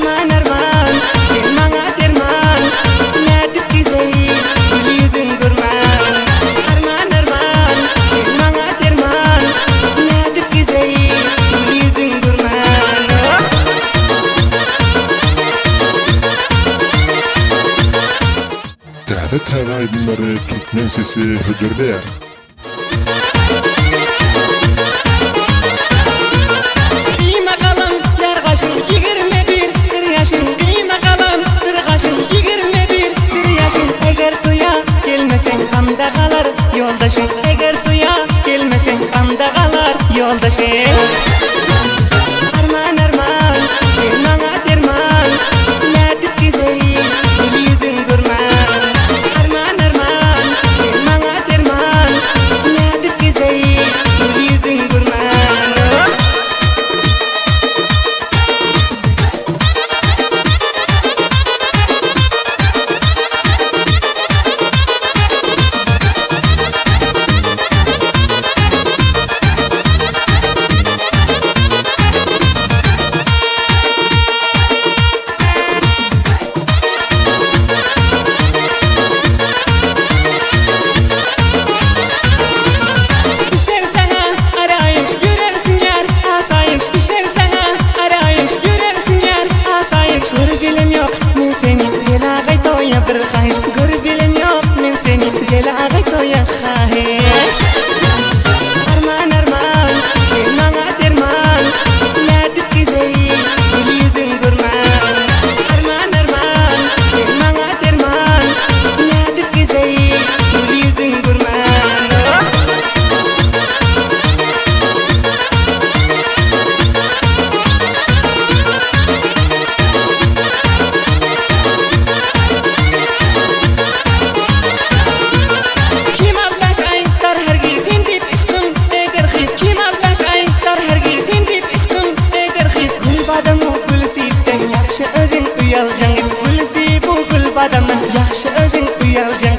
Arman arman sen bana derman, nedir güzel gül yüzün gurman. Arman arman sen bana derman, nedir güzel gül yüzün gurman. Tehdet her ay bunları Türkmen sesi hüdürde ya. Kıyma kalan yar kaşın 21 yaşın, kıyma kalan kaşın 21 yaşın. Eğer toya gelmesen kamda kalar yoldaşın, eğer toya gelmesen kamda kalar yoldaşın. Arman arman sen bana derman, nedir güzel gül yüzün gurman. Arman arman sen bana derman, nedir güzel gül yüzün gurman. Düşer sana arayış görersin yar asayış, düşer sana arayış görersin yar asayış. Gör bilim yok men seni gel ağay toya bir kahiş, gör bilim yok men seni gel ağay toya kahiş. Arman arman sen bana derman, nedir güzel gül yüzün gurman. Arman arman sen bana derman, nedir güzel gül yüzün gurman. Kim albaş ay tar hergiz indip işkım eger his, kim albaş ay tar hergiz indip işkım eger his. Gül badam o gül sipten yaxşı özün uyalcan, gül sip o gül badamdan yaxşı özün uyalcan.